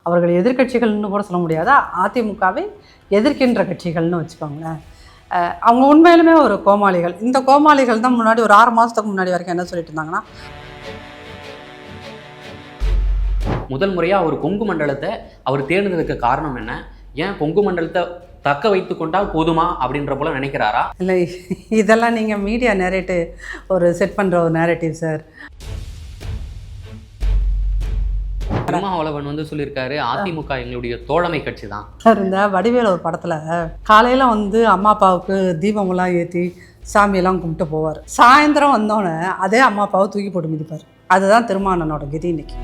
அவர்கள் எதிர்க்கட்சிகள்னு கூட சொல்ல முடியாது, அதிமுகவை எதிர்க்கின்ற கட்சிகள்னு வச்சுக்கோங்களேன். அவங்க உண்மையிலுமே ஒரு கோமாளிகள். இந்த கோமாளிகள் தான் முன்னாடி ஒரு 6 மாதத்துக்கு முன்னாடி வரைக்கும் என்ன சொல்லிட்டு இருந்தாங்கன்னா, முதல் முறையாக ஒரு கொங்கு மண்டலத்தை அவர் தேர்ந்தெடுக்க காரணம் என்ன? ஏன் கொங்கு மண்டலத்தை தக்க வைத்து கொண்டால் போதுமா அப்படின்ற போல நினைக்கிறாரா? இல்லை, இதெல்லாம் நீங்கள் மீடியா நேரேட்டிவ் ஒரு செட் பண்ணுற ஒரு நேரேட்டிவ் சார். திருமாவளவன் சொல்லியிருக்காரு, அதிமுக எங்களுடைய தோழமை கட்சி தான் சார். இந்த வடிவேலு ஒரு படத்தில் காலையில் அம்மா அப்பாவுக்கு தீபமெல்லாம் ஏற்றி சாமியெல்லாம் கும்பிட்டு போவார். சாயந்தரம் வந்தோடனே அதே அம்மா அப்பாவை தூக்கி போட்டு மிதிப்பார். அதுதான் திருமாவளவனோட கதி இன்னைக்கு.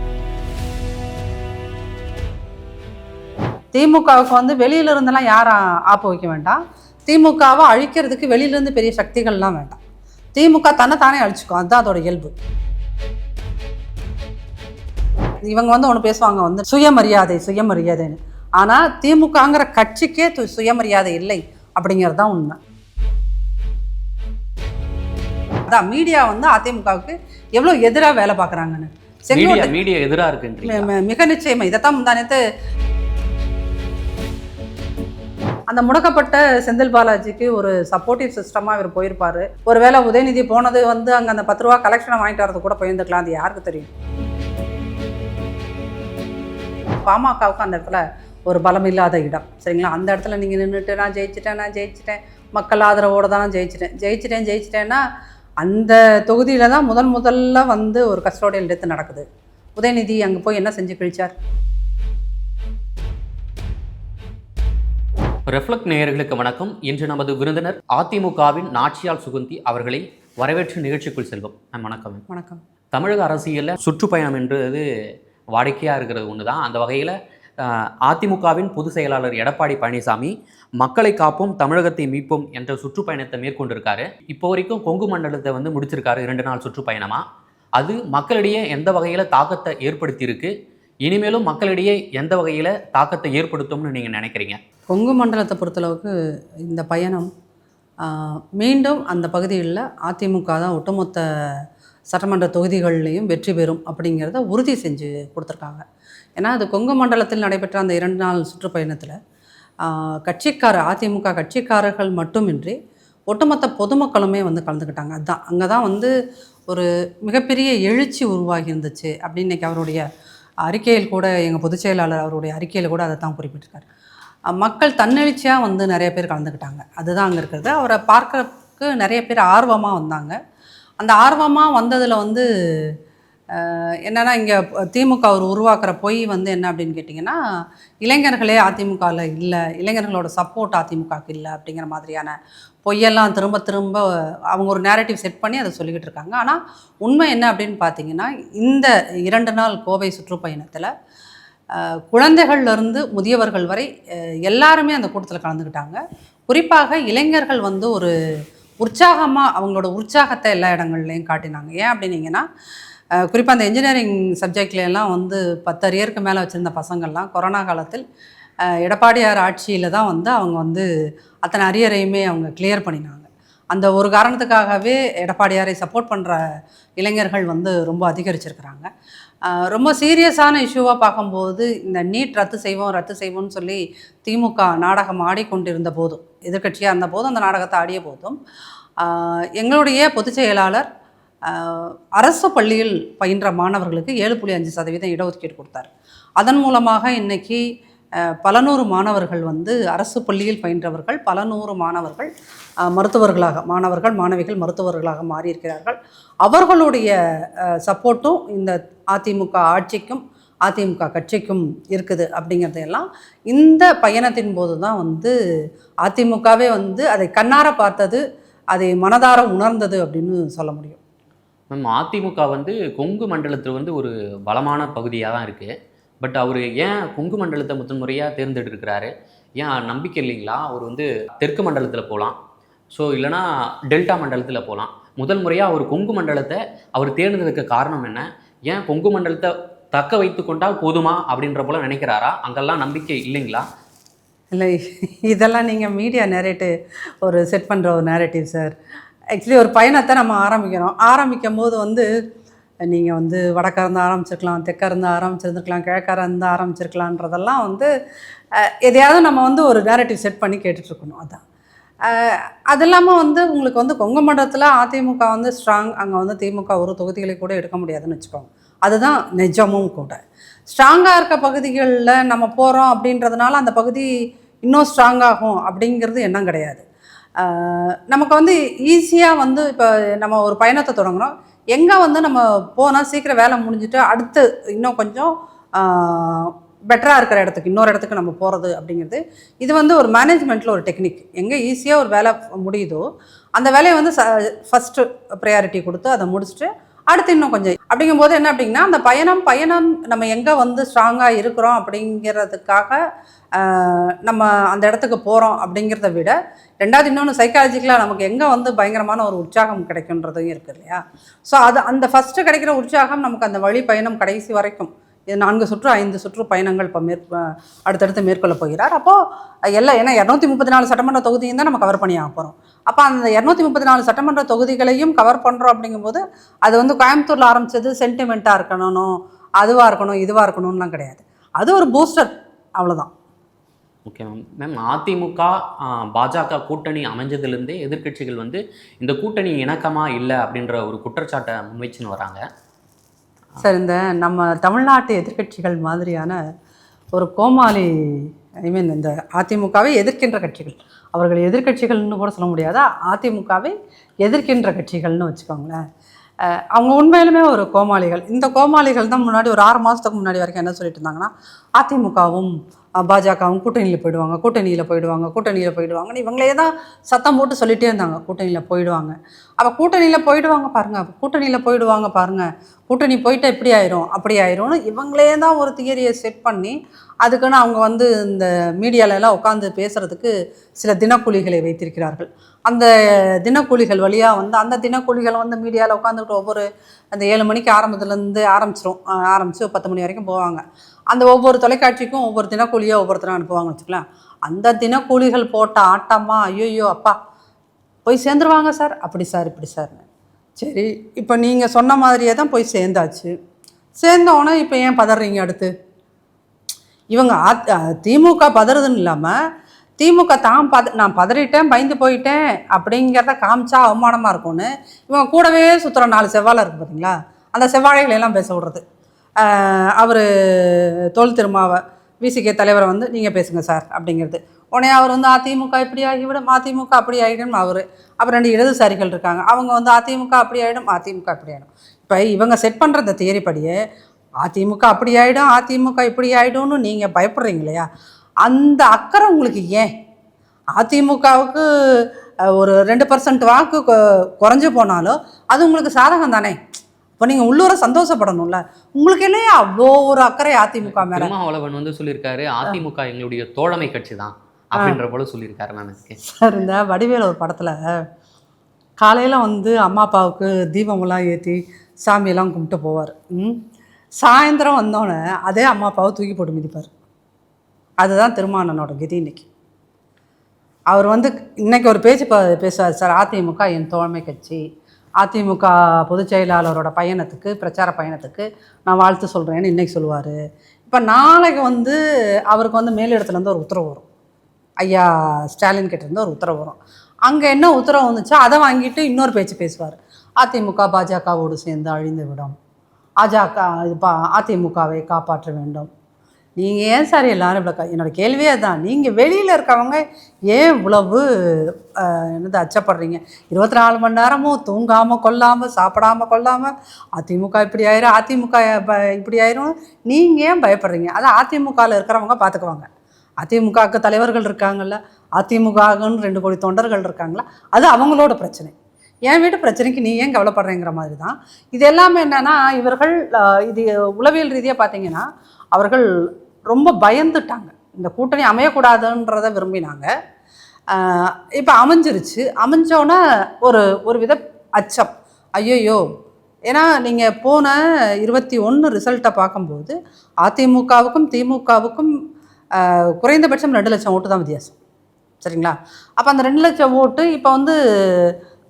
திமுகவுக்கு வெளியில இருந்தெல்லாம் யாரும் ஆப்பு வைக்க வேண்டாம். திமுகவை அழிக்கிறதுக்கு வெளியிலேருந்து பெரிய சக்திகள்லாம் வேண்டாம். திமுக தன்னைத்தானே அழிச்சுக்கும், அதுதான் அதோட இயல்பு. இவங்க ஒன்று பேசுவாங்க சுயமரியாதைன்னு. ஆனால் திமுகங்கிற கட்சிக்கே சுயமரியாதை இல்லை அப்படிங்கிறது தான் உண்மை. அதான் மீடியா அதிமுகவுக்கு எவ்வளோ எதிராக வேலை பார்க்குறாங்கன்னு. மீடியா எதிராக இருக்கு மிக நிச்சயமா. இதைத்தான் முந்தானத்து அந்த முடக்கப்பட்ட செந்தில் பாலாஜிக்கு ஒரு சப்போர்ட்டிவ் சிஸ்டமாக இவர் போயிருப்பார். ஒருவேளை உதயநிதி போனது அங்கே அந்த 10 ரூபா கலெக்ஷனை வாங்கிட்டு வரது கூட போயிருந்துக்கலாம். அது யாருக்கு தெரியும்? பாமகவுக்கு அந்த இடத்துல ஒரு பலம் இல்லாத இடம், சரிங்களா? அந்த இடத்துல நீங்கள் நின்றுட்டு நான் ஜெயிச்சிட்டேன், மக்கள் ஆதரவோடு தான் ஜெயிச்சிட்டேன்னா அந்த தொகுதியில் தான் முதல்ல ஒரு கஸ்டோடியல் டெத்து நடக்குது. உதயநிதி அங்கே போய் என்ன செஞ்சு கழிச்சார்? ரெஃப்ளெக்ட் நேயர்களுக்கு வணக்கம். இன்று நமது விருந்தினர் அதிமுகவின் நாச்சியால் சுகந்தி அவர்களை வரவேற்று நிகழ்ச்சிக்குள் செல்வோம். வணக்கம். வணக்கம். தமிழக அரசியலில் சுற்றுப்பயணம் என்றது வாடிக்கையாக இருக்கிறது ஒன்று தான். அந்த வகையில் அதிமுகவின் பொதுச் செயலாளர் எடப்பாடி பழனிசாமி மக்களை காப்போம் தமிழகத்தை மீட்போம் என்ற சுற்றுப்பயணத்தை மேற்கொண்டிருக்காரு. இப்போ வரைக்கும் கொங்கு மண்டலத்தை முடிச்சிருக்காரு 2 நாள் சுற்றுப்பயணமாக. அது மக்களிடையே எந்த வகையில் தாக்கத்தை ஏற்படுத்தியிருக்கு, இனிமேலும் மக்களிடையே எந்த வகையில் தாக்கத்தை ஏற்படுத்தும்னு நீங்கள் நினைக்கிறீங்க? கொங்கு மண்டலத்தை பொறுத்தளவுக்கு இந்த பயணம் மீண்டும் அந்த பகுதிகளில் அதிமுக தான் ஒட்டுமொத்த சட்டமன்ற தொகுதிகள்லேயும் வெற்றி பெறும் அப்படிங்கிறத உறுதி செஞ்சு கொடுத்துருக்காங்க. ஏன்னா அது கொங்கு மண்டலத்தில் நடைபெற்ற அந்த 2 நாள் சுற்றுப்பயணத்தில் அதிமுக கட்சிக்காரர்கள் மட்டுமின்றி ஒட்டுமொத்த பொதுமக்களுமே கலந்துக்கிட்டாங்க. அதுதான் அங்கே தான் ஒரு மிகப்பெரிய எழுச்சி உருவாகி இருந்துச்சு அப்படின்னு இன்றைக்கி அவருடைய அறிக்கையில் கூட, எங்கள் பொதுச் செயலாளர் அவருடைய அறிக்கையில் கூட அதை தான் குறிப்பிட்டிருக்காரு. மக்கள் தன்னெழுச்சியாக நிறைய பேர் கலந்துக்கிட்டாங்க. அதுதான் அங்கே இருக்கிறது. அவரை பார்க்கறதுக்கு நிறைய பேர் ஆர்வமாக வந்தாங்க. அந்த ஆர்வமாக வந்ததில் என்னென்னா, இங்கே திமுக அவர் உருவாக்குற பொய் என்ன அப்படின்னு கேட்டிங்கன்னா, இளைஞர்களே அதிமுகவில் இல்லை, இளைஞர்களோட சப்போர்ட் அதிமுகவுக்கு இல்லை அப்படிங்கிற மாதிரியான பொய்யெல்லாம் திரும்ப திரும்ப அவங்க ஒரு நேரேட்டிவ் செட் பண்ணி அதை சொல்லிக்கிட்டு இருக்காங்க. ஆனால் உண்மை என்ன அப்படின்னு பார்த்தீங்கன்னா, இந்த 2 நாள் கோவை சுற்றுப்பயணத்தில் குழந்தைகள்லேருந்து முதியவர்கள் வரை எல்லாருமே அந்த கூட்டத்தில் கலந்துக்கிட்டாங்க. குறிப்பாக இளைஞர்கள் ஒரு உற்சாகமாக அவங்களோட உற்சாகத்தை எல்லா இடங்கள்லையும் காட்டினாங்க. ஏன் அப்படின்னீங்கன்னா, குறிப்பாக அந்த இன்ஜினியரிங் சப்ஜெக்ட்லாம் 10 அரியருக்கு மேலே வச்சுருந்த பசங்கள்லாம் கொரோனா காலத்தில் எடப்பாடியார் ஆட்சியில் தான் அவங்க அத்தனை அரியரையுமே அவங்க கிளியர் பண்ணினாங்க. அந்த ஒரு காரணத்துக்காகவே எடப்பாடியாரை சப்போர்ட் பண்ணுற இளைஞர்கள் ரொம்ப அதிகரிச்சிருக்கிறாங்க. ரொம்ப சீரியஸான இஷ்யூவாக பார்க்கும்போது இந்த நீட் ரத்து செய்வோம்னு சொல்லி திமுக நாடகம் ஆடிக்கொண்டிருந்த போதும், எதிர்கட்சியாக இருந்த போதும் அந்த நாடகத்தை ஆடிய போதும் எங்களுடைய பொதுச் செயலாளர் அரசு பள்ளியில் பயின்ற மாணவர்களுக்கு 7.5% இடஒதுக்கீடு கொடுத்தார். அதன் மூலமாக இன்றைக்கி பல நூறு மாணவர்கள் அரசு பள்ளியில் பயின்றவர்கள், பல நூறு மாணவர்கள் மாணவிகள் மருத்துவர்களாக மாறியிருக்கிறார்கள். அவர்களுடைய சப்போர்ட்டும் இந்த அதிமுக ஆட்சிக்கும் அதிமுக கட்சிக்கும் இருக்குது அப்படிங்கிறதையெல்லாம் இந்த பயணத்தின் போது தான் அதிமுகவே அதை கண்ணார பார்த்தது, அதை மனதார உணர்ந்தது அப்படின்னு சொல்ல முடியும். மேம், அதிமுக கொங்கு மண்டலத்தில் ஒரு பலமான பகுதியாக தான் இருக்குது. பட் அவர் ஏன் கொங்கு மண்டலத்தை முதன்முறையாக தேர்ந்தெடுக்கிறாரு? ஏன் நம்பிக்கை இல்லைங்களா? அவர் தெற்கு மண்டலத்தில் போகலாம், ஸோ இல்லைனா டெல்டா மண்டலத்தில் போகலாம். முதல் முறையாக அவர் கொங்கு மண்டலத்தை அவர் தேர்ந்தெடுக்க காரணம் என்ன? ஏன் கொங்கு மண்டலத்தை தக்க வைத்து கொண்டால் போதுமா அப்படின்ற போல நினைக்கிறாரா? அங்கெல்லாம் நம்பிக்கை இல்லைங்களா? இல்லை, இதெல்லாம் நீங்கள் மீடியா நேரேட்டிவ் ஒரு செட் பண்ணுற ஒரு நேரேட்டிவ் சார். ஆக்சுவலி ஒரு பயணத்தை நம்ம ஆரம்பிக்கும் போது நீங்கள் வந்து வடக்க இருந்து ஆரம்பிச்சிருக்கலாம், தெற்க இருந்து ஆரம்பிச்சிருந்துருக்கலாம், கிழக்க இருந்து ஆரம்பிச்சிருக்கலான்றதெல்லாம் வந்து எதையாவது நம்ம வந்து ஒரு நேரட்டிவ் செட் பண்ணி கேட்டுட்ருக்கணும். அதான் அது இல்லாமல் வந்து உங்களுக்கு வந்து கொங்கு மண்டலத்தில் அதிமுக வந்து ஸ்ட்ராங், அங்கே வந்து திமுக ஒரு தொகுதிகளை கூட எடுக்க முடியாதுன்னு வச்சுக்கோங்க. அதுதான் நிஜமும் கூட. ஸ்ட்ராங்காக இருக்க பகுதிகளில் நம்ம போகிறோம் அப்படின்றதுனால அந்த பகுதி இன்னும் ஸ்ட்ராங்காகும் அப்படிங்கிறது எண்ணம் கிடையாது. நமக்கு வந்து ஈஸியாக வந்து இப்போ நம்ம ஒரு பயணத்தை தொடங்குகிறோம், எங்கே வந்து நம்ம போனால் சீக்கிரம் வேலை முடிஞ்சுட்டு அடுத்து இன்னும் கொஞ்சம் பெட்டராக இருக்கிற இடத்துக்கு இன்னொரு இடத்துக்கு நம்ம போகிறது அப்படிங்கிறது இது வந்து ஒரு மேனேஜ்மெண்ட்டில் ஒரு டெக்னிக். எங்கே ஈஸியாக ஒரு வேலை முடியுதோ அந்த வேலையை வந்து ஃபஸ்ட்டு ப்ரையாரிட்டி கொடுத்து அதை முடிச்சுட்டு அடுத்து இன்னும் கொஞ்சம் அப்படிங்கும்போது என்ன அப்படின்னா அந்த பயணம் நம்ம எங்கே வந்து ஸ்ட்ராங்காக இருக்கிறோம் அப்படிங்கிறதுக்காக நம்ம அந்த இடத்துக்கு போகிறோம் அப்படிங்கிறத விட ரெண்டாவது இன்னொன்று சைக்காலஜிக்கலாக நமக்கு எங்கே வந்து பயங்கரமான ஒரு உற்சாகம் கிடைக்குன்றதும் இருக்குது இல்லையா. ஸோ அது அந்த ஃபஸ்ட்டு கிடைக்கிற உற்சாகம் நமக்கு அந்த வழி பயணம் கடைசி வரைக்கும் இது 4 சுற்று 5 சுற்று பயணங்கள் இப்போ அடுத்தடுத்து மேற்கொள்ள போகிறார். அப்போது எல்லாம் ஏன்னா 234 சட்டமன்ற தொகுதியும் தான் நம்ம கவர் பண்ணி ஆக போகிறோம். அப்போ அந்த 234 சட்டமன்ற தொகுதிகளையும் கவர் பண்ணுறோம் அப்படிங்கும்போது அது வந்து கோயம்புத்தூரில் ஆரம்பித்தது சென்டிமெண்ட்டாக இருக்கணும், அதுவாக இருக்கணும், இதுவாக இருக்கணும்லாம் கிடையாது. அது ஒரு பூஸ்டர், அவ்வளோதான். Okay ma'am. அதிமுக பாஜக கூட்டணி அமைஞ்சதுலேருந்தே எதிர்க்கட்சிகள் வந்து இந்த கூட்டணி இணக்கமாக இல்லை அப்படின்ற ஒரு குற்றச்சாட்டை முன்வைச்சுன்னு வராங்க. சார், இந்த நம்ம தமிழ்நாட்டு எதிர்க்கட்சிகள் மாதிரியான ஒரு கோமாளி, இந்த அதிமுகவை எதிர்க்கின்ற கட்சிகள், அவர்கள் எதிர்க்கட்சிகள்னு கூட சொல்ல முடியாதா, அதிமுகவை எதிர்க்கின்ற கட்சிகள்னு வச்சுக்கோங்களேன். அவங்க உண்மையிலுமே ஒரு கோமாளிகள். இந்த கோமாளிகள் தான் முன்னாடி ஒரு 6 மாதத்துக்கு முன்னாடி வரைக்கும் என்ன சொல்லிட்டு இருந்தாங்கன்னா, அதிமுகவும் பாஜகவும் கூட்டணியில் போயிடுவாங்கன்னு இவங்களே தான் சத்தம் போட்டு சொல்லிகிட்டே இருந்தாங்க. கூட்டணியில் போயிடுவாங்க, அப்போ கூட்டணியில் போயிடுவாங்க பாருங்கள், கூட்டணி போயிட்டால் இப்படி ஆயிரும் அப்படி ஆயிரும்னு இவங்களே தான் ஒரு தியரியை செட் பண்ணி அதுக்குன்னு அவங்க வந்து இந்த மீடியாலெல்லாம் உட்காந்து பேசுகிறதுக்கு சில தினக்கூலிகளை வைத்திருக்கிறார்கள். அந்த தினக்கூலிகள் வழியாக வந்து அந்த தினக்கூலிகள் வந்து மீடியாவில் உட்காந்துக்கிட்டு ஒவ்வொரு அந்த 7 மணிக்கு ஆரம்பித்து 10 மணி வரைக்கும் போவாங்க. அந்த ஒவ்வொரு தொலைக்காட்சிக்கும் ஒவ்வொரு தினக்கூலியோ ஒவ்வொருத்தரும் அனுப்புவாங்கன்னு வச்சுக்கலாம். அந்த தினக்கூலிகள் போட்ட ஆட்டமா, ஐயோ அப்பா போய் சேர்ந்துருவாங்க சார், அப்படி சார் இப்படி சார்னு. சரி, இப்போ நீங்கள் சொன்ன மாதிரியே தான் போய் சேர்ந்தாச்சு. சேர்ந்தோன்னே இப்போ ஏன் பதறீங்க? அடுத்து இவங்க திமுக பதறதுன்னு இல்லாமல் திமுக தான் நான் பதறிட்டேன், பயந்து போயிட்டேன் அப்படிங்கிறத காமிச்சா அவமானமாக இருக்கும்னு இவங்க கூடவே சுற்றுற 4 செவ்வாழை இருக்குது பார்த்தீங்களா, அந்த செவ்வாழைகளெல்லாம் பேச விடுறது. அவர் தோல் திருமாவை விசிகே தலைவரை வந்து நீங்கள் பேசுங்க சார் அப்படிங்கிறது. உடனே அவர் வந்து அதிமுக இப்படி ஆகிவிடும், அதிமுக அப்படி ஆகிடும். அப்புறம் 2 இடதுசாரிகள் இருக்காங்க, அவங்க வந்து அதிமுக அப்படி ஆகிடும், அதிமுக இப்படி ஆகிடும். இப்போ இவங்க செட் பண்ணுற இந்த தியரிப்படியே அதிமுக அப்படி ஆகிடும், அதிமுக இப்படி ஆகிடும்னு நீங்கள் பயப்படுறீங்க இல்லையா, அந்த அக்கறை உங்களுக்கு ஏன்? அதிமுகவுக்கு ஒரு 2% வாக்கு குறைஞ்சி போனாலும் அது உங்களுக்கு சாதகம் தானே. இப்போ நீங்கள் உள்ளூர சந்தோஷப்படணும்ல, உங்களுக்கு இல்லையா அவ்வளோ ஒரு அக்கறை அதிமுக மேலே? திருமாவளவன் வந்து சொல்லியிருக்காரு, அதிமுக எங்களுடைய தோழமை கட்சி தான் அப்படின்ற போல சொல்லியிருக்காரு. நான் சார், இந்த வடிவேல் ஒரு படத்தில் காலையில் வந்து அம்மா அப்பாவுக்கு தீபமெல்லாம் ஏற்றி சாமியெல்லாம் கும்பிட்டு போவார். சாயந்தரம் வந்தோடனே அதே அம்மா அப்பாவை தூக்கி போட்டு மிதிப்பார். அதுதான் திருமாவளவனோட கதி. இன்னைக்கு அவர் வந்து இன்னைக்கு ஒரு பேச்சு பேசுவார் சார், அதிமுக என் தோழமை கட்சி, அதிமுக பொதுச் செயலாளரோட பயணத்துக்கு, பிரச்சார பயணத்துக்கு நான் வாழ்த்து சொல்கிறேன்னு இன்றைக்கி சொல்லுவார். இப்போ நாளைக்கு வந்து அவருக்கு வந்து மேலிடத்துலேருந்து ஒரு உத்தரவு வரும், ஐயா ஸ்டாலின் கிட்டேருந்து ஒரு உத்தரவு வரும். அங்கே என்ன உத்தரவு வந்துச்சோ அதை வாங்கிட்டு இன்னொரு பேச்சு பேசுவார், அதிமுக பாஜகவோடு சேர்ந்து அழிந்து விடும், அதிமுகவை காப்பாற்ற வேண்டும். நீங்கள் ஏன் சார் எல்லோரும் இவ்வளோ, என்னோடய கேள்வியே தான், நீங்கள் வெளியில் இருக்கவங்க ஏன் இவ்வளவு அச்சப்படுறீங்க? 24 மணி நேரமும் தூங்காமல் கொள்ளாமல் சாப்பிடாமல் கொள்ளாமல் அதிமுக இப்படி ஆயிரும், அதிமுக இப்படி ஆயிரும், நீங்கள் ஏன் பயப்படுறீங்க? அதை அதிமுகவில் இருக்கிறவங்க பார்த்துக்குவாங்க. அதிமுகவுக்கு தலைவர்கள் இருக்காங்கல்ல, அதிமுகன்னு 2 கோடி தொண்டர்கள் இருக்காங்களா, அது அவங்களோட பிரச்சனை. என் வீட்டு பிரச்சனைக்கு நீ ஏன் கவலைப்படுறேங்கிற மாதிரி தான் இது எல்லாமே. என்னென்னா இவர்கள் இது உளவியல் ரீதியாக பார்த்தீங்கன்னா அவர்கள் ரொம்ப பயந்துட்டாங்க, இந்த கூட்டணி அமையக்கூடாதுன்றதை விரும்பினாங்க. இப்போ அமைஞ்சிருச்சு, அமைஞ்சோன்னே ஒரு வித அச்சம், ஐயோயோ. ஏன்னா நீங்கள் போன 21 ரிசல்ட்டை பார்க்கும்போது அதிமுகவுக்கும் திமுகவுக்கும் குறைந்தபட்சம் 2 லட்சம் ஓட்டு தான் வித்தியாசம், சரிங்களா? அப்போ அந்த 2 லட்சம் ஓட்டு இப்போ வந்து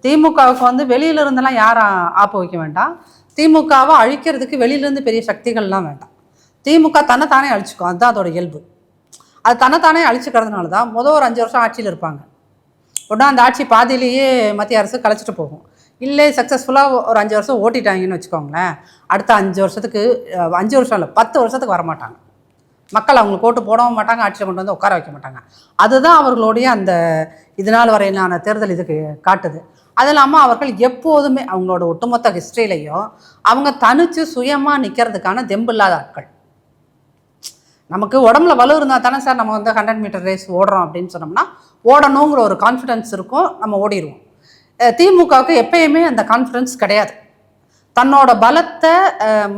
திமுகவுக்கு வந்து வெளியில இருந்தெல்லாம் யாரும் ஆப்பு வைக்க வேண்டாம், திமுகவை அழிக்கிறதுக்கு வெளியிலேருந்து பெரிய சக்திகள்லாம் வேண்டாம். திமுக தன்னைத்தானே அழிச்சுக்கும், அதுதான் அதோட இயல்பு. அது தன்னைத்தானே அழிச்சுக்கிறதுனால தான் ஒரு 5 வருஷம் ஆட்சியில் இருப்பாங்க. உடனே அந்த ஆட்சி பாதியிலேயே மத்திய அரசு கலைச்சிட்டு போகும். இல்லை சக்ஸஸ்ஃபுல்லாக ஒரு 5 வருஷம் ஓட்டிட்டாங்கன்னு வச்சுக்கோங்களேன், அடுத்த 5 வருஷத்துக்கு 5 வருஷம் இல்லை 10 வருஷத்துக்கு வரமாட்டாங்க. மக்கள் அவங்களுக்கு ஓட்டு போடவும் மாட்டாங்க, ஆட்சியில் கொண்டு வந்து உட்கார வைக்க மாட்டாங்க. அதுதான் அவர்களுடைய அந்த இதனால் வரையிலான தேர்தல் இதுக்கு காட்டுது. அது இல்லாமல் அவர்கள் எப்போதுமே அவங்களோட ஒட்டுமொத்த ஹிஸ்ட்ரியிலையும் அவங்க தனித்து சுயமாக நிற்கிறதுக்கான தெம்பு இல்லாத ஆட்கள். நமக்கு உடம்புல வலு இருந்தால் தானே சார் நம்ம வந்து 100 மீட்டர் ரேஸ் ஓடுறோம் அப்படின்னு சொன்னோம்னா ஓடணுங்கிற ஒரு கான்ஃபிடென்ஸ் இருக்கும், நம்ம ஓடிடுவோம். திமுகவுக்கு எப்பயுமே அந்த கான்ஃபிடென்ஸ் கிடையாது. தன்னோட பலத்தை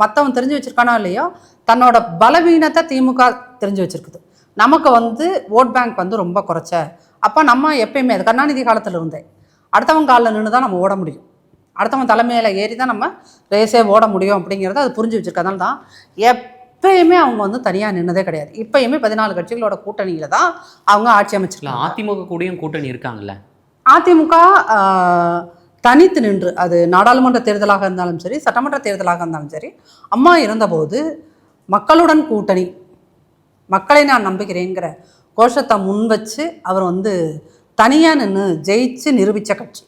மற்றவன் தெரிஞ்சு வச்சுருக்கானோ இல்லையோ, தன்னோட பலவீனத்தை திமுக தெரிஞ்சு வச்சுருக்குது. நமக்கு வந்து ஓட் பேங்க் வந்து ரொம்ப குறைச்ச, அப்போ நம்ம எப்பயுமே அது கருணாநிதி காலத்தில் இருந்தே அடுத்தவன் காலில் நின்று தான் நம்ம ஓட முடியும், அடுத்தவன் தலைமையில் ஏறி தான் நம்ம ரேஸே ஓட முடியும் அப்படிங்கிறத அது புரிஞ்சு வச்சுருக்கனால தான் எப்பயுமே அவங்க வந்து தனியாக நின்னதே கிடையாது. இப்பயுமே 14 கட்சிகளோட கூட்டணியில் தான் அவங்க ஆட்சி அமைச்சிருக்கலாம். அதிமுக கூடயும் கூட்டணி இருக்காங்கல்ல. அதிமுக தனித்து நின்று, அது நாடாளுமன்ற தேர்தலாக இருந்தாலும் சரி, சட்டமன்ற தேர்தலாக இருந்தாலும் சரி, அம்மா இருந்தபோது மக்களுடன் கூட்டணி, மக்களை நான் நம்புகிறேங்கிற கோஷத்தை முன் வச்சு அவர் வந்து தனியாக நின்று ஜெயிச்சு நிரூபித்த கட்சி,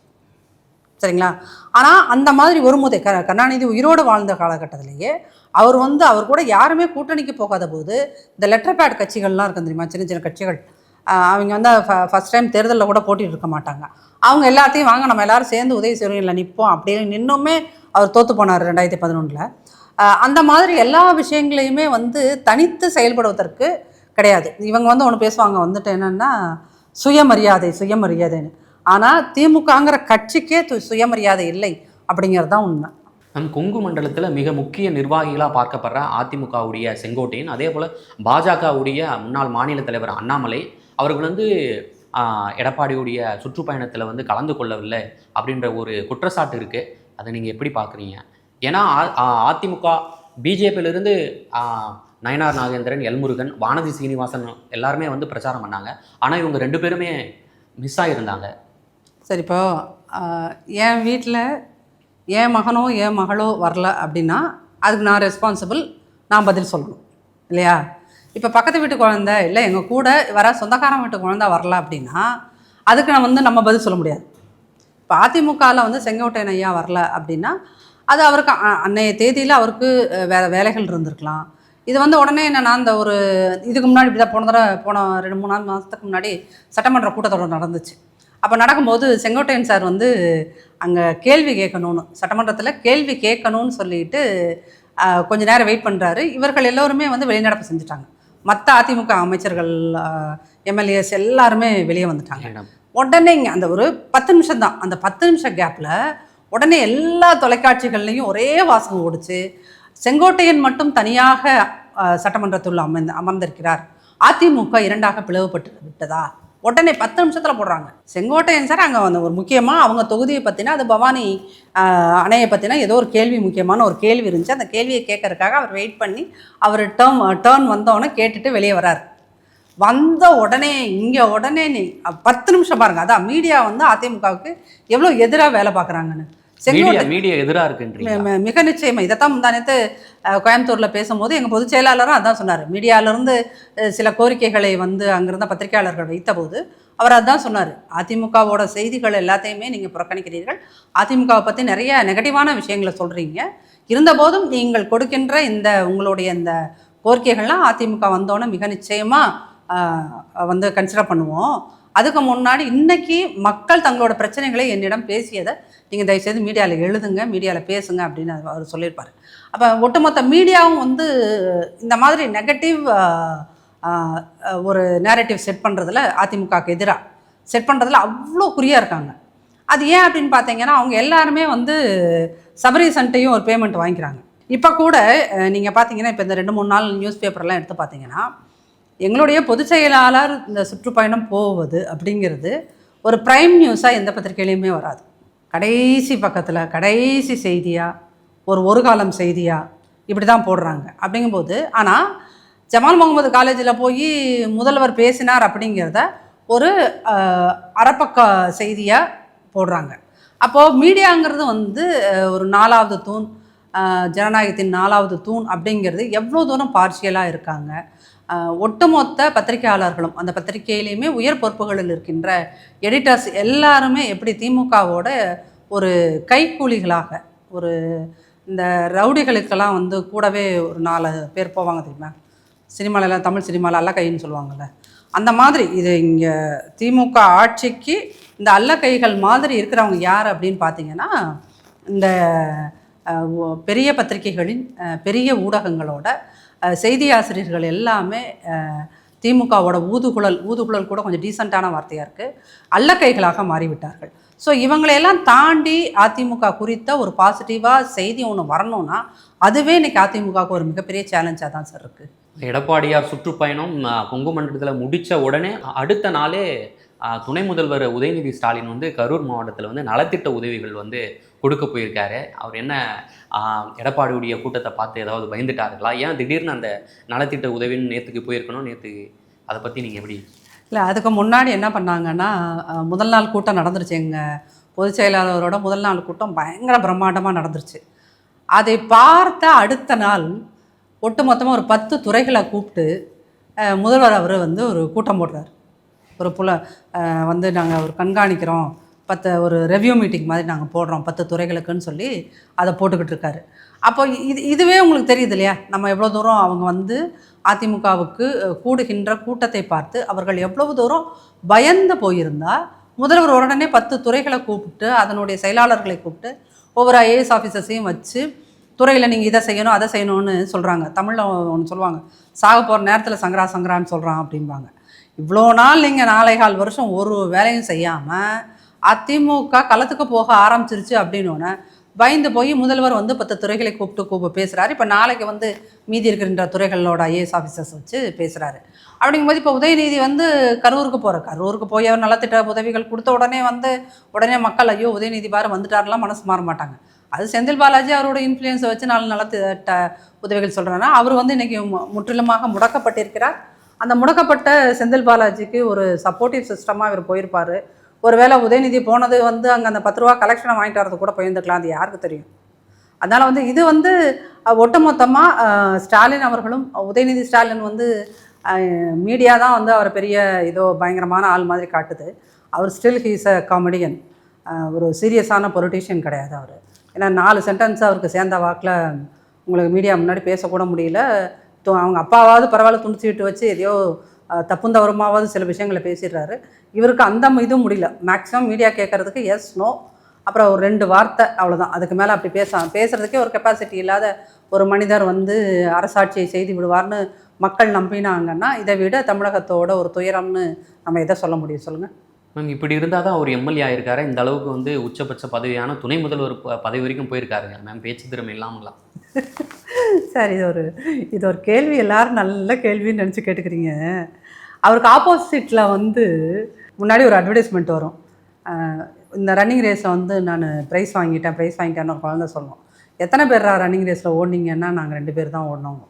சரிங்களா? ஆனால் அந்த மாதிரி ஒரு முறை கருணாநிதி உயிரோடு வாழ்ந்த காலகட்டத்திலேயே அவர் வந்து அவர் கூட யாருமே கூட்டணிக்கு போகாத போது இந்த லெட்டர் பேட் கட்சிகள்லாம் இருக்கும் தெரியுமா, சின்ன சின்ன கட்சிகள், அவங்க வந்து ஃபஸ்ட் டைம் தேர்தலில் கூட போட்டிட்டு இருக்க மாட்டாங்க. அவங்க எல்லாத்தையும் வாங்க நம்ம எல்லோரும் சேர்ந்து உதவி செய்யல நிற்போம் அப்படின்னு நின்றுமே அவர் தோற்று போனார் 2011. அந்த மாதிரி எல்லா விஷயங்களையுமே வந்து தனித்து செயல்படுவதற்கு கிடையாது. இவங்க வந்து ஒன்று பேசுவாங்க வந்துட்டு என்னென்னா சுயமரியாதைன்னு. ஆனால் திமுகங்கிற கட்சிக்கே சுயமரியாதை இல்லை அப்படிங்கிறது தான் உண்மை. நம் கொங்கு மண்டலத்தில் மிக முக்கிய நிர்வாகிகளாக பார்க்கப்படுற அதிமுகவுடைய செங்கோட்டையன், அதே போல் பாஜகவுடைய முன்னாள் மாநில தலைவர் அண்ணாமலை அவர்கள் வந்து எடப்பாடியுடைய சுற்றுப்பயணத்தில் வந்து கலந்து கொள்ளவில்லை அப்படின்ற ஒரு குற்றச்சாட்டு இருக்குது. அதை நீங்கள் எப்படி பார்க்குறீங்க? ஏன்னா அதிமுக பிஜேபியிலிருந்து நயனார் நாகேந்திரன், எல்முருகன், வானதி சீனிவாசன் எல்லாருமே வந்து பிரச்சாரம் பண்ணாங்க. ஆனால் இவங்க 2 பேருமே மிஸ் ஆகியிருந்தாங்க. சரி, இப்போ என் வீட்டில் என் மகனோ என் மகளோ வரல அப்படின்னா அதுக்கு நான் ரெஸ்பான்சிபிள், நான் பதில் சொல்லணும் இல்லையா? இப்போ பக்கத்து வீட்டு குழந்தை இல்லை எங்கள் கூட வர சொந்தக்காரன் வீட்டு குழந்தை வரல அப்படின்னா அதுக்கு நான் வந்து நம்ம பதில் சொல்ல முடியாது. இப்போ அதிமுகவில் வந்து செங்கோட்டையன் ஐயா வரல அப்படின்னா அது அவருக்கு அன்னைய தேதியில் அவருக்கு வேறு வேலைகள் இருந்திருக்கலாம். இது வந்து உடனே என்னென்னா அந்த ஒரு இதுக்கு முன்னாடி இப்படி தான் போன 2-3 மாதத்துக்கு முன்னாடி சட்டமன்ற கூட்டத்தொடர் நடந்துச்சு. அப்போ நடக்கும்போது செங்கோட்டையன் சார் வந்து அங்கே கேள்வி கேட்கணும்னு, சட்டமன்றத்தில் கேள்வி கேட்கணும்னு சொல்லிட்டு கொஞ்சம் நேரம் வெயிட் பண்ணுறாரு. இவர்கள் எல்லோருமே வந்து வெளிநடப்பு செஞ்சுட்டாங்க. மற்ற அதிமுக அமைச்சர்கள், எம்எல்ஏஸ் எல்லாருமே வெளியே வந்துட்டாங்க. உடனே இங்கே அந்த ஒரு 10 நிமிஷம் தான், அந்த 10 நிமிஷம் கேப்பில் உடனே எல்லா தொலைக்காட்சிகள்லையும் ஒரே வாசகம் ஓடிச்சு, செங்கோட்டையன் மட்டும் தனியாக சட்டமன்றத்துள்ள அமர்ந்திருக்கிறார், அதிமுக 2ஆக பிளவுபட்டு விட்டதா, உடனே 10 நிமிஷத்தில் போடுறாங்க. செங்கோட்டையன் சார் அங்கே வந்து ஒரு முக்கியமாக அவங்க தொகுதியை பற்றினா, அது பவானி அணையை பற்றினா ஏதோ ஒரு கேள்வி, முக்கியமான ஒரு கேள்வி இருந்துச்சு. அந்த கேள்வியை கேட்கறதுக்காக அவர் வெயிட் பண்ணி அவர் டேர்ன் வந்தோடனே கேட்டுட்டு வெளியே வரார். வந்த உடனே இங்கே உடனே 10 நிமிஷம் பாருங்கள், அதான் மீடியா வந்து அதிமுகவுக்கு எவ்வளோ எதிராக வேலை பார்க்குறாங்கன்னு. மீடியா எதிராக இருக்குன்றீங்க? மிக நிச்சயமாக. இதைத்தான் முந்தானத்து கோயம்புத்தூரில் பேசும்போது எங்கள் பொதுச் செயலாளரும் அதான் சொன்னார். மீடியாவிலேருந்து சில கோரிக்கைகளை வந்து அங்கிருந்த பத்திரிகையாளர்கள் வைத்தபோது அவர் அதான் சொன்னார், அதிமுகவோட செய்திகள் எல்லாத்தையுமே நீங்கள் புறக்கணிக்கிறீர்கள், அதிமுகவை பற்றி நிறைய நெகட்டிவான விஷயங்களை சொல்கிறீங்க, இருந்தபோதும் நீங்கள் கொடுக்கின்ற இந்த உங்களுடைய இந்த கோரிக்கைகள்லாம் அதிமுக வந்தோன்னே மிக நிச்சயமாக வந்து கன்சிடர் பண்ணுவோம். அதுக்கு முன்னாடி இன்றைக்கி மக்கள் தங்களோட பிரச்சனைகளை என்னிடம் பேசியதை நீங்கள் தயவுசெய்து மீடியாவில் எழுதுங்க, மீடியாவில் பேசுங்க அப்படின்னு அவர் சொல்லியிருப்பார். அப்போ ஒட்டுமொத்த மீடியாவும் வந்து இந்த மாதிரி நெகட்டிவ் ஒரு நேரட்டிவ் செட் பண்ணுறதுல, அதிமுகவுக்கு எதிராக செட் பண்ணுறதுல அவ்வளோ குறியாக இருக்காங்க. அது ஏன் அப்படின்னு பார்த்தீங்கன்னா அவங்க எல்லாருமே வந்து சபரீசன்ட்டையும் ஒரு பேமெண்ட் வாங்கிக்கிறாங்க. இப்போ கூட நீங்கள் பார்த்தீங்கன்னா இப்போ இந்த 2-3 நாள் நியூஸ் பேப்பர்லாம் எடுத்து பார்த்தீங்கன்னா எங்களுடைய பொதுச் செயலாளர் இந்த சுற்றுப்பயணம் போவது அப்படிங்கிறது ஒரு ப்ரைம் நியூஸாக எந்த பத்திரிகையிலையுமே வராது. கடைசி பக்கத்தில் கடைசி செய்தியாக ஒரு காலம் செய்தியாக இப்படி தான் போடுறாங்க. அப்படிங்கும்போது ஆனால் ஜமால் முகமது காலேஜில் போய் முதல்வர் பேசினார் அப்படிங்கிறத ஒரு அரைப்பக்க செய்தியாக போடுறாங்க. அப்போது மீடியாங்கிறது வந்து ஒரு 4வது தூண். ஜனநாயகத்தின் 4வது தூண் அப்படிங்கிறது எவ்வளோ தூரம் பார்ஷியலாக இருக்காங்க. ஒட்டுமொத்த பத்திரிகையாளர்களும் அந்த பத்திரிகையிலையுமே உயர் பொறுப்புகளில் இருக்கின்ற எடிட்டர்ஸ் எல்லாருமே எப்படி திமுகவோட ஒரு கைக்கூலிகளாக, ஒரு இந்த ரவுடிகளுக்கெல்லாம் வந்து கூடவே ஒரு 4 பேர் போவாங்க தெரியுமா, சினிமாலெல்லாம் தமிழ் சினிமாவில் அல்ல கைன்னு சொல்லுவாங்கள்ல, அந்த மாதிரி இது இங்கே திமுக ஆட்சிக்கு இந்த அல்ல கைகள் மாதிரி இருக்கிறவங்க யார் அப்படின்னு பார்த்தீங்கன்னா, இந்த பெரிய பத்திரிகைகளின் பெரிய ஊடகங்களோட செய்தி ஆசிரியர்கள் எல்லாமே திமுகவோட ஊதுகுழல் கூட கொஞ்சம் டீசெண்டான வார்த்தையாக இருக்குது, அல்லக்கைகளாக மாறிவிட்டார்கள். ஸோ இவங்களையெல்லாம் தாண்டி அதிமுக குறித்த ஒரு பாசிட்டிவாக செய்தி ஒன்று வரணும்னா அதுவே இன்றைக்கி அதிமுகவுக்கு ஒரு மிகப்பெரிய சேலஞ்சாக தான் சார் இருக்குது. எடப்பாடியார் சுற்றுப்பயணம் கொங்கு மண்டலத்தில் முடித்த உடனே அடுத்த நாளே துணை முதல்வர் உதயநிதி ஸ்டாலின் வந்து கரூர் மாவட்டத்தில் வந்து நலத்திட்ட உதவிகள் வந்து கொடுக்க போயிருக்காரு. அவர் என்ன எடப்பாடியுடைய கூட்டத்தை பார்த்து ஏதாவது பயந்துட்டாருங்களா? ஏன் திடீர்னு அந்த நலத்திட்ட உதவின்னு நேற்றுக்கு போயிருக்கணும், நேற்று அதை பற்றி நீங்கள் எப்படி? இல்லை, அதுக்கு முன்னாடி என்ன பண்ணாங்கன்னா, முதல் நாள் கூட்டம் நடந்துருச்சு. எங்கள் பொதுச் செயலாளரோட முதல் நாள் கூட்டம் பயங்கர பிரம்மாண்டமாக நடந்துருச்சு. அதை பார்த்த அடுத்த நாள் ஒட்டுமொத்தமாக ஒரு 10 துறைகளை கூப்பிட்டு முதல்வர் அவர் வந்து ஒரு கூட்டம் போடுறார். ஒரு வந்து நாங்கள் ஒரு கண்காணிக்கிறோம், ஒரு ரெவ்யூ மீட்டிங் மாதிரி நாங்கள் போடுறோம் 10 துறைகளுக்குன்னு சொல்லி அதை போட்டுக்கிட்டு இருக்காரு. அப்போ இதுவே உங்களுக்கு தெரியுது இல்லையா, நம்ம எவ்வளோ தூரம் அவங்க வந்து அதிமுகவுக்கு கூடுகின்ற கூட்டத்தை பார்த்து அவர்கள் எவ்வளவு தூரம் பயந்து போயிருந்தால் முதல்வர் உடனே 10 துறைகளை கூப்பிட்டு அதனுடைய செயலாளர்களை கூப்பிட்டு ஒவ்வொரு ஐஏஎஸ் ஆஃபீஸர்ஸையும் வச்சு துறையில் நீங்கள் இதை செய்யணும் அதை செய்யணும்னு சொல்கிறாங்க. தமிழில் ஒன்று சொல்லுவாங்க, சாக போகிற நேரத்தில் சங்கரான்னு சொல்கிறான் அப்படிம்பாங்க. இவ்வளோ நாள் நீங்கள் 4.25 வருஷம் ஒரு வேலையும் செய்யாமல் அதிமுக களத்துக்கு போக ஆரம்பிச்சிருச்சு அப்படின்னோடனே பயந்து போய் முதல்வர் வந்து 10 துறைகளை கூப்பிட்டு பேசுகிறாரு. இப்போ நாளைக்கு வந்து மீதி இருக்கின்ற துறைகளோட ஐஏஎஸ் ஆஃபீஸர்ஸ் வச்சு பேசுகிறாரு. அப்படிங்கும்போது இப்போ உதயநிதி வந்து கரூருக்கு போய் அவர் நலத்திட்ட உதவிகள் கொடுத்த உடனே மக்கள் ஐயோ உதயநிதி பாரு வந்துட்டாரெலாம் மனசு மாற மாட்டாங்க. அது செந்தில் பாலாஜி அவரோட இன்ஃப்ளூயன்ஸை வச்சு 4 நலத்திட்ட உதவிகள் சொல்கிறாங்கன்னா அவர் வந்து இன்றைக்கி முற்றிலுமாக முடக்கப்பட்டிருக்கிறார். அந்த முடக்கப்பட்ட செந்தில் பாலாஜிக்கு ஒரு சப்போர்ட்டிவ் சிஸ்டமாக இவர் போயிருப்பார். ஒருவேளை உதயநிதி போனது வந்து அங்கே அந்த 10 ரூபா கலெக்ஷனை வாங்கிட்டு வரது கூட போயிருந்துக்கலாம், அது யாருக்கு தெரியும். அதனால் வந்து இது வந்து ஒட்டுமொத்தமாக ஸ்டாலின் அவர்களும் உதயநிதி ஸ்டாலின் வந்து மீடியா தான் வந்து அவர் பெரிய ஏதோ பயங்கரமான ஆள் மாதிரி காட்டுது. அவர் ஸ்டில் ஹீஸ் அ காமெடியன், ஒரு சீரியஸான பொலிட்டீஷியன் கிடையாது அவர். ஏன்னா 4 சென்டென்ஸ் அவருக்கு சேர்ந்த வாக்கில் உங்களுக்கு மீடியா முன்னாடி பேசக்கூட முடியல. அவங்க அப்பாவாவது பரவாயில்ல துணிச்சிட்டு வச்சு எதையோ தப்பும் தவறுமாவது சில விஷயங்களை பேசிடுறாரு. இவருக்கு அந்த இதுவும் முடியல. மேக்ஸிமம் மீடியா கேட்குறதுக்கு எஸ் நோ அப்புறம் ஒரு 2 வார்த்தை அவ்வளோதான். அதுக்கு மேலே அப்படி பேசுகிறதுக்கே ஒரு கெப்பாசிட்டி இல்லாத ஒரு மனிதர் வந்து அரசாட்சியை செய்து விடுவார்னு மக்கள் நம்பினாங்கன்னா இதை விட தமிழகத்தோட ஒரு துயரம்னு நம்ம எதை சொல்ல முடியும் சொல்லுங்கள் மேம்? இப்படி இருந்தால் தான் அவர் எம்எல்ஏ ஆயிருக்காரு, இந்த அளவுக்கு வந்து உச்சபட்ச பதவியான துணை முதல்வர் பதவி வரைக்கும் போயிருக்காருங்க மேம், பேச்சு திறமை இல்லாமலாம். சார் இது ஒரு கேள்வி எல்லாரும் நல்ல கேள்வின்னு நினச்சி கேட்டுக்கிறீங்க. அவருக்கு ஆப்போசிட்டில் வந்து முன்னாடி ஒரு அட்வர்டைஸ்மெண்ட் வரும், இந்த ரன்னிங் ரேஸில் வந்து நான் ப்ரைஸ் வாங்கிட்டேன்னு ஒரு குழந்தை சொல்லணும். எத்தனை பேர் ரன்னிங் ரேஸில் ஓடினீங்கன்னா நாங்கள் 2 பேர் தான் ஓடினோங்க.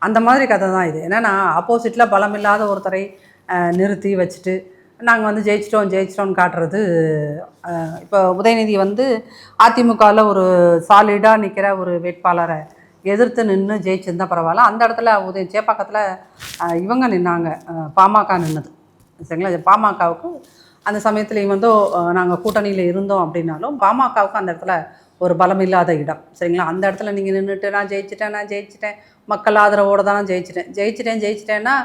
அந்த மாதிரி கதை தான் இது. ஏன்னா நான் ஆப்போசிட்டில் பலமில்லாத ஒருத்தரை நிறுத்தி வச்சுட்டு நாங்கள் வந்து ஜெயிச்சிட்டோம்னு காட்டுறது. இப்போ உதயநிதி வந்து அதிமுகவில் ஒரு சாலிடாக நிற்கிற ஒரு வேட்பாளரை எதிர்த்து நின்று ஜெயிச்சிருந்தால் பரவாயில்ல. அந்த இடத்துல சேப்பாக்கத்தில் இவங்க நின்னாங்க, பாமக நின்னது சரிங்களா. பாமகவுக்கு அந்த சமயத்தில் வந்து நாங்கள் கூட்டணியில் இருந்தோம் அப்படின்னாலும் பாமகவுக்கு அந்த இடத்துல ஒரு பலமில்லாத இடம் சரிங்களா. அந்த இடத்துல நீங்கள் நின்றுட்டு நான் ஜெயிச்சிட்டேன் மக்கள் ஆதரவோடு தான் நான் ஜெயிச்சிட்டேன்னா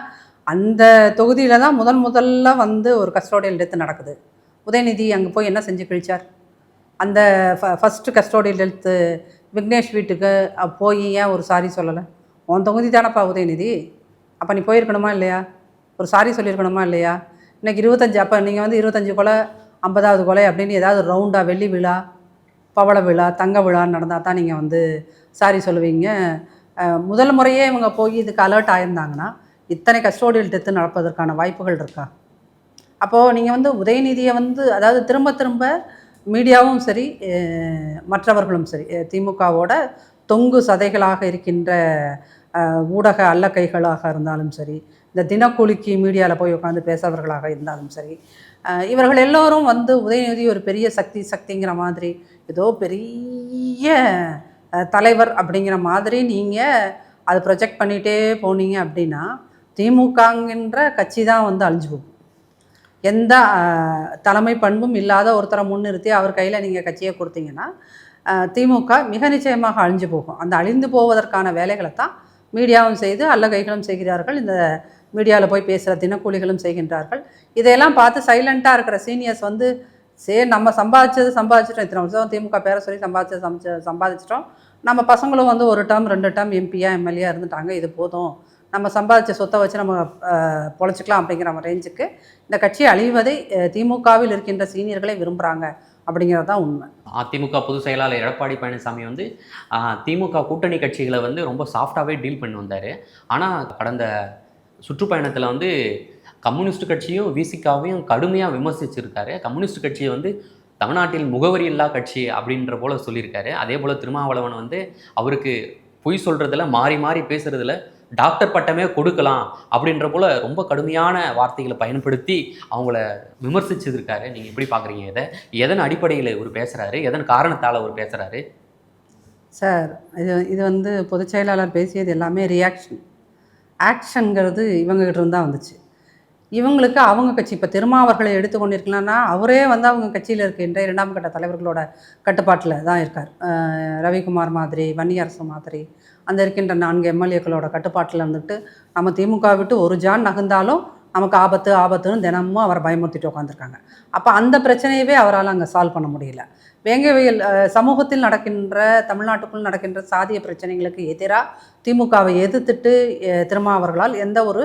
அந்த தொகுதியில் தான் முதல்ல வந்து ஒரு கஸ்டோடியல் டெத்து நடக்குது. உதயநிதி அங்கே போய் என்ன செஞ்சு கழிச்சார்? அந்த ஃபஸ்ட்டு கஸ்டோடியல் டெத்து விக்னேஷ் வீட்டுக்கு போய் ஏன் ஒரு சாரி சொல்லலை? உன் தொகுதி தானப்பா உதயநிதி, அப்போ நீ போயிருக்கணுமா இல்லையா? ஒரு சாரி சொல்லியிருக்கணுமா இல்லையா? இன்றைக்கி 25 அப்போ நீங்கள் வந்து 25 கொலை 50வது கொலை அப்படின்னு ஏதாவது ரவுண்டாக வெள்ளி விழா பவள விழா தங்க விழான்னு நடந்தால் தான் நீங்கள் வந்து சாரி சொல்லுவீங்க. முதல் முறையே இவங்க போய் இதுக்கு அலர்ட் ஆயிருந்தாங்கன்னா இத்தனை கஸ்டோடியல் டெத்து நடப்பதற்கான வாய்ப்புகள் இருக்கா? அப்போது நீங்கள் வந்து உதயநிதியை வந்து அதாவது திரும்ப மீடியாவும் சரி மற்றவர்களும் சரி திமுகவோட தொங்கு சதைகளாக இருக்கின்ற ஊடக அல்லக்கைகளாக இருந்தாலும் சரி, இந்த தினக்கூலிக்கு மீடியாவில் போய் உட்காந்து பேசுறவர்களாக இருந்தாலும் சரி, இவர்கள் எல்லோரும் வந்து உதயநிதி ஒரு பெரிய சக்திங்கிற மாதிரி ஏதோ பெரிய தலைவர் அப்படிங்கிற மாதிரி நீங்கள் அதை ப்ரொஜெக்ட் பண்ணிகிட்டே போனீங்க அப்படின்னா திமுகங்கிற கட்சி தான் வந்து அழிஞ்சு போகும். எந்த தலைமை பண்பும் இல்லாத ஒருத்தரை முன்னிறுத்தி அவர் கையில் நீங்கள் கட்சியை கொடுத்தீங்கன்னா திமுக மிக நிச்சயமாக அழிஞ்சு போகும். அந்த அழிந்து போவதற்கான வேலைகளை தான் மீடியாவும் செய்து அல்லகைகளும் செய்கிறார்கள். இந்த மீடியாவில் போய் பேசுகிற தினக்கூலிகளும் செய்கின்றார்கள். இதையெல்லாம் பார்த்து சைலண்ட்டாக இருக்கிற சீனியர்ஸ் வந்து நம்ம சம்பாதிச்சிட்டோம், இத்தனை வருஷம் திமுக பேரை சொல்லி சம்பாதிச்சிட்டோம், நம்ம பசங்களும் வந்து 1 டேர்ம் 2 டேர்ம் எம்பியா எம்எல்ஏ இருந்துட்டாங்க, இது போதும், நம்ம சம்பாதிச்ச சொத்தை வச்சு நம்ம பொழைச்சிக்கலாம் அப்படிங்கிற ரேஞ்சுக்கு இந்த கட்சி அழிவதை திமுகவில் இருக்கின்ற சீனியர்களை விரும்புகிறாங்க அப்படிங்கிறது தான் உண்மை. அதிமுக பொதுச் செயலாளர் எடப்பாடி பழனிசாமி வந்து திமுக கூட்டணி கட்சிகளை வந்து ரொம்ப சாஃப்டாகவே டீல் பண்ணி வந்தார். ஆனால் கடந்த சுற்றுப்பயணத்தில் வந்து கம்யூனிஸ்ட் கட்சியும் விசிகாவையும் கடுமையாக விமர்சிச்சிருக்காரு. கம்யூனிஸ்ட் கட்சியை வந்து தமிழ்நாட்டில் முகவரி இல்லா கட்சி அப்படின்ற போல சொல்லியிருக்காரு. அதே போல் திருமாவளவன் வந்து அவருக்கு பொய் சொல்கிறதுல மாறி மாறி பேசுகிறதுல டாக்டர் பட்டமே கொடுக்கலாம் அப்படின்ற போல் ரொம்ப கடுமையான வார்த்தைகளை பயன்படுத்தி அவங்கள விமர்சிச்சிருக்காரு. நீங்கள் எப்படி பார்க்குறீங்க? எதன் அடிப்படையில் இவர் பேசுகிறாரு, எதன் காரணத்தால் அவர் பேசுகிறாரு? சார், இது வந்து பொதுச் செயலாளர் பேசியது எல்லாமே ரியாக்ஷன். ஆக்ஷனுங்கிறது இவங்ககிட்ட இருந்தால் வந்துச்சு. இவங்களுக்கு அவங்க கட்சி இப்போ திருமாவர்களை எடுத்துக்கொண்டிருக்கலாம்னா அவரே வந்து அவங்க கட்சியில் இருக்கின்ற 2ஆம் கட்ட தலைவர்களோட கட்டுப்பாட்டில் தான் இருக்கார். ரவிக்குமார் மாதிரி, வன்னியரசு மாதிரி அந்த இருக்கின்ற 4 எம்எல்ஏக்களோட கட்டுப்பாட்டில் இருந்துட்டு நம்ம திமுக விட்டு ஒரு ஜான் நகர்ந்தாலும் நமக்கு ஆபத்துன்னு தினமும் அவரை பயமுறுத்திட்டு உட்காந்துருக்காங்க. அப்போ அந்த பிரச்சனையவே அவரால் அங்கே சால்வ் பண்ண முடியல. வேங்கவையில் சமூகத்தில் நடக்கின்ற, தமிழ்நாட்டுக்குள் நடக்கின்ற சாதிய பிரச்சனைகளுக்கு எதிராக திமுகவை எதிர்த்துட்டு திருமாவர்களால் எந்த ஒரு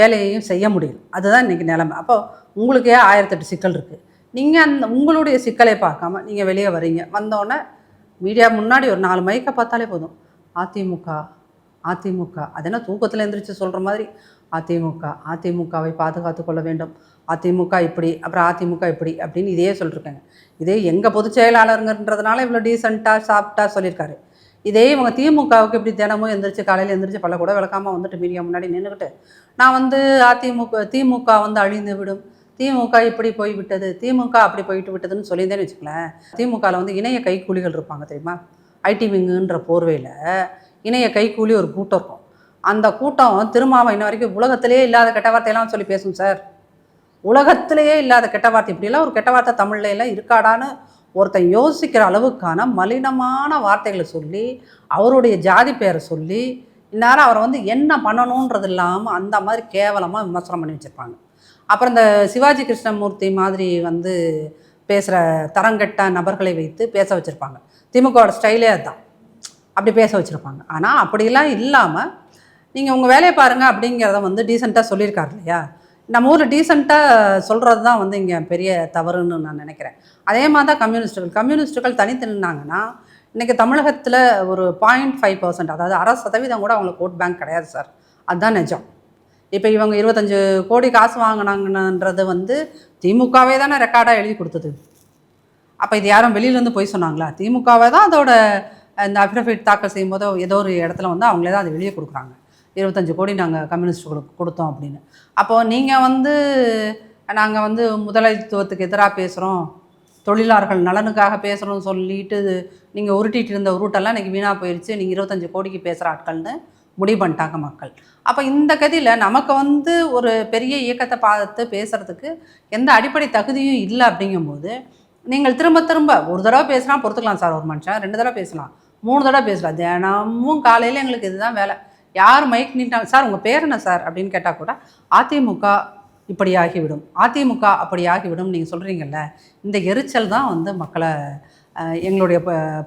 வேலையையும் செய்ய முடியல. அதுதான் இன்றைக்கி நிலைமை. அப்போ உங்களுக்கே 1008 சிக்கல் இருக்குது. நீங்கள் உங்களுடைய சிக்கலை பார்க்காம நீங்கள் வெளியே வரீங்க. வந்தோடனே மீடியா முன்னாடி ஒரு 4 மைக்கை பார்த்தாலே போதும், அதிமுக அதென்ன தூக்கத்தில் எழுந்திரிச்சு சொல்கிற மாதிரி அதிமுகவை பாதுகாத்து கொள்ள வேண்டும், அதிமுக இப்படி, அப்புறம் அதிமுக இப்படி அப்படின்னு இதையே சொல்லியிருக்காங்க. இதே எங்கள் பொதுச் செயலாளருங்கிறதுனால இவ்வளோ டீசெண்டாக சாஃப்டாக சொல்லியிருக்காரு. இதே இவங்க திமுகவுக்கு இப்படி தினமும் காலையில் எழுந்திரிச்சு பல கூட விளக்காமல் வந்துட்டு மீடியா முன்னாடி நின்றுக்கிட்டு நான் வந்து திமுக வந்து அழிந்து விடும், திமுக இப்படி போய்விட்டது, திமுக அப்படி போயிட்டு விட்டதுன்னு சொல்லியிருந்தேன்னு வச்சுக்கலேன். திமுகவில் வந்து இணைய கைக்கூலிகள் இருப்பாங்க தெரியுமா? ஐடி விங்குன்ற போர்வையில் இணைய கைக்கூலி ஒரு கூட்டம் இருக்கும். அந்த கூட்டம் திருமாவை இன்ன வரைக்கும் உலகத்திலே இல்லாத கெட்ட வார்த்தையெல்லாம் சொல்லி பேசும் சார். உலகத்திலேயே இல்லாத கெட்ட வார்த்தை, இப்படிலாம் ஒரு கெட்ட வார்த்தை தமிழ்ல எல்லாம் இருக்காடான்னு ஒருத்தன் யோசிக்கிற அளவுக்கான மலினமான வார்த்தைகளை சொல்லி அவருடைய ஜாதி பேரை சொல்லி இந்நேரம் அவரை வந்து என்ன பண்ணணுன்றது இல்லாமல் அந்த மாதிரி கேவலமாக விமர்சனம் பண்ணி வச்சுருப்பாங்க. அப்புறம் இந்த சிவாஜி கிருஷ்ணமூர்த்தி மாதிரி வந்து பேசுகிற தரங்கெட்ட நபர்களை வைத்து பேச வச்சுருப்பாங்க. திமுகவோட ஸ்டைலே அதுதான், அப்படி பேச வச்சுருப்பாங்க. ஆனால் அப்படிலாம் இல்லாமல் நீங்கள் உங்கள் வேலையை பாருங்கள் அப்படிங்கிறத வந்து டீசெண்டாக சொல்லியிருக்காரு இல்லையா? நம்ம ஊரில் டீசெண்டாக சொல்கிறது தான் வந்து இங்கே பெரிய தவறுன்னு நான் நினைக்கிறேன். அதே மாதிரி தான் கம்யூனிஸ்ட்டுகள் தனித்து நின்னாங்கன்னா இன்றைக்கி தமிழகத்தில் ஒரு 0.5%, அதாவது 1% கூட அவங்களுக்கு ஓட் பேங்க் கிடையாது சார். அதுதான் நிஜம். இப்போ இவங்க 25 கோடி காசு வாங்கினாங்கன்றது வந்து திமுகவே தானே ரெக்கார்டாக எழுதி கொடுத்தது. அப்போ இது யாரும் வெளியிலேருந்து போய் சொன்னாங்களா? திமுகவே தான் அதோட இந்த அஃபிடவிட் தாக்கல் செய்யும்போது ஏதோ ஒரு இடத்துல வந்து அவங்களே தான் அதை வெளியே கொடுக்குறாங்க, 25 கோடி நாங்கள் கம்யூனிஸ்ட்டுகளுக்கு கொடுத்தோம் அப்படின்னு. அப்போது நீங்கள் வந்து நாங்கள் வந்து முதலாளித்துவத்துக்கு எதிராக பேசுகிறோம், தொழிலாளர்கள் நலனுக்காக பேசுகிறோம்னு சொல்லிட்டு நீங்கள் உருட்டிகிட்டு இருந்த உருட்டெல்லாம் இன்றைக்கி வீணாக போயிடுச்சு, நீங்கள் 25 கோடிக்கு பேசுகிற ஆட்கள்னு முடிவு பண்ணிட்டாங்க மக்கள். அப்போ இந்த கதியில் நமக்கு வந்து ஒரு பெரிய இயக்கத்தை பார்த்து பேசுகிறதுக்கு எந்த அடிப்படை தகுதியும் இல்லை. அப்படிங்கும்போது நீங்கள் திரும்ப ஒரு தடவை பேசினா பொறுத்துக்கலாம் சார், ஒரு மனுஷன் 2 தடவை பேசலாம், 3 தடவை பேசலாம். தினமும் காலையில் எங்களுக்கு இதுதான் வேலை. யார் மைக் நீட்டாங்க சார், உங்கள் பேர் என்ன சார் அப்படின்னு கேட்டால் கூட அதிமுக இப்படி ஆகிவிடும், அதிமுக அப்படி ஆகிவிடும் நீங்கள் சொல்கிறீங்கல்ல. இந்த எரிச்சல் தான் வந்து மக்களை எங்களுடைய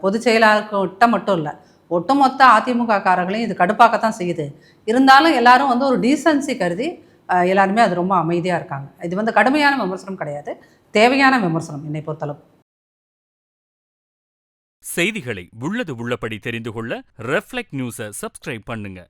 பொதுச் செயலாளர்கிட்ட மட்டும் இல்லை, ஒட்டுமொத்த அதிமுக காரர்களையும் இது கடுப்பாக்கத்தான் செய்யுது. இருந்தாலும் எல்லாரும் வந்து ஒரு டீசன்சி கருதி எல்லாருமே அது ரொம்ப அமைதியாக இருக்காங்க. இது வந்து கடுமையான விமர்சனம் கிடையாது, தேவையான விமர்சனம் என்னை பொறுத்தளவு. செய்திகளை உள்ளது உள்ளபடி தெரிந்து கொள்ள ரெஃப்ளெக்ட் நியூஸை சப்ஸ்கிரைப் பண்ணுங்க.